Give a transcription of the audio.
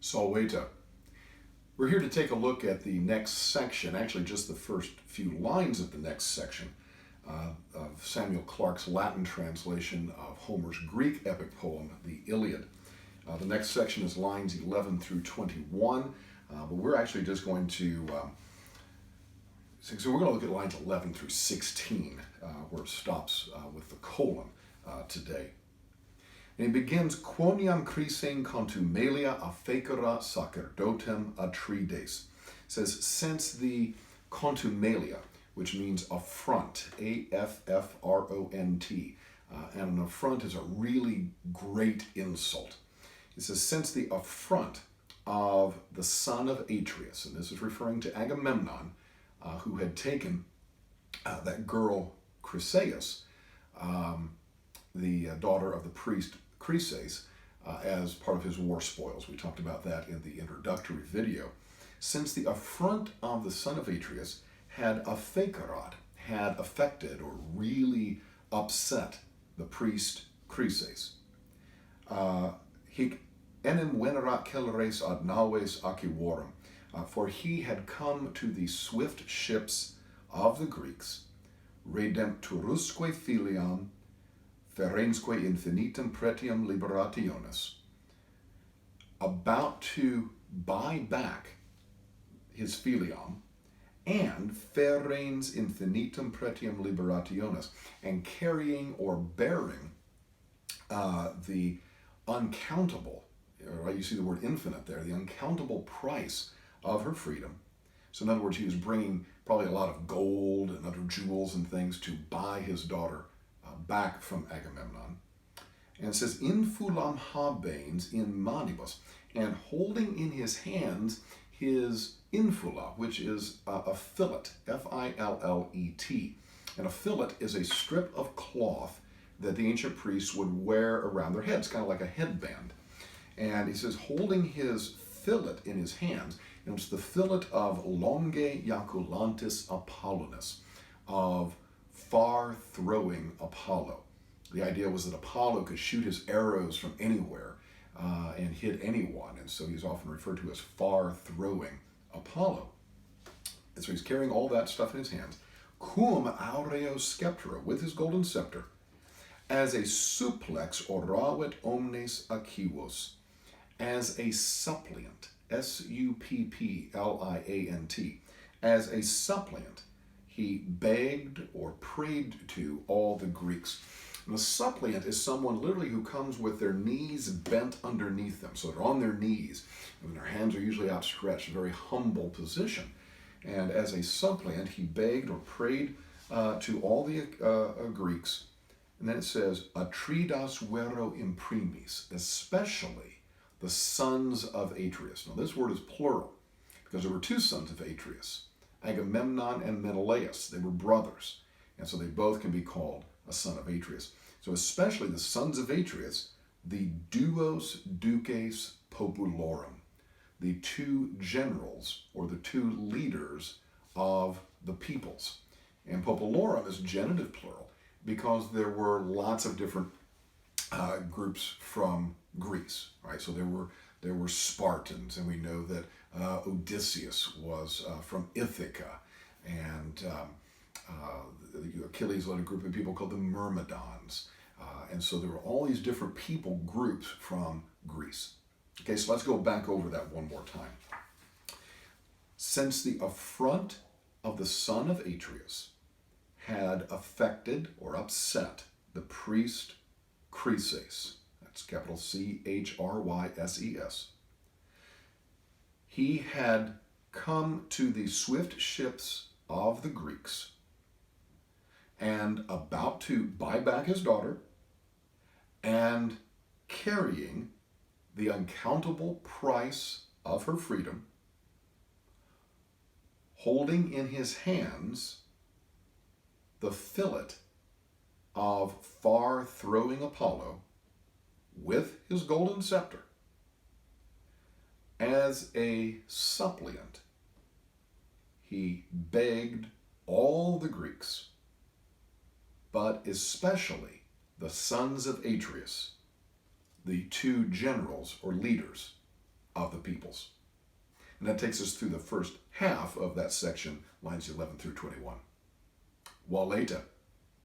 Salveta. We're here to take a look at the next section, actually just the first few lines of the next section of Samuel Clarke's Latin translation of Homer's Greek epic poem, the Iliad. The next section is lines 11 through 21, but we're actually just going to, so we're going to look at lines 11 through 16, where it stops with the colon today. And he begins, Quoniam Chrisein contumelia affecera sacerdotem Atrides. It says, since the contumelia, which means affront, A-F-F-R-O-N-T, and an affront is a really great insult. It says, since the affront of the son of Atreus, and this is referring to Agamemnon, who had taken that girl Chryseis, the daughter of the priest Chryses, as part of his war spoils. We talked about that in the introductory video. Since the affront of the son of Atreus had had affected or really upset the priest Chryses. Hic enim venerat celeres ad naves acivorum, for he had come to the swift ships of the Greeks, redempturusque filiam, ferensque infinitum pretium liberationis, about to buy back his filiam, and ferens infinitum pretium liberationis, and carrying or bearing the uncountable, right? You see the word infinite there, the uncountable price of her freedom. So in other words, he was bringing probably a lot of gold and other jewels and things to buy his daughter back from Agamemnon. And it says, infulam habenes in manibus, and holding in his hands his infula, which is a fillet, F-I-L-L-E-T. And a fillet is a strip of cloth that the ancient priests would wear around their heads, kind of like a headband. And he says, holding his fillet in his hands, and it's the fillet of longe jaculantis Apollonis, of far-throwing Apollo. The idea was that Apollo could shoot his arrows from anywhere and hit anyone, and so he's often referred to as far-throwing Apollo. And so he's carrying all that stuff in his hands. Cum aureo sceptro, with his golden scepter, as a supplex oravit omnes aquivos, as a suppliant, S-U-P-P-L-I-A-N-T, as a suppliant, he begged or prayed to all the Greeks. And a suppliant is someone literally who comes with their knees bent underneath them. So they're on their knees, and their hands are usually outstretched, a very humble position. And as a suppliant, he begged or prayed to all the Greeks. And then it says, Atridas vero imprimis, especially the sons of Atreus. Now this word is plural, because there were two sons of Atreus, Agamemnon and Menelaus. They were brothers, and so they both can be called a son of Atreus. So especially the sons of Atreus, the duos duces populorum, the two generals or the two leaders of the peoples. And populorum is genitive plural because there were lots of different groups from Greece, right? So there were Spartans, and we know that Odysseus was from Ithaca, and Achilles led a group of people called the Myrmidons, and so there were all these different people groups from Greece. Okay, so let's go back over that one more time. Since the affront of the son of Atreus had affected or upset the priest Chryses, that's capital C-H-R-Y-S-E-S, he had come to the swift ships of the Greeks and about to buy back his daughter and carrying the uncountable price of her freedom, holding in his hands the fillet of far-throwing Apollo with his golden scepter. As a suppliant, he begged all the Greeks, but especially the sons of Atreus, the two generals or leaders of the peoples. And that takes us through the first half of that section, lines 11 through 21. Waleta,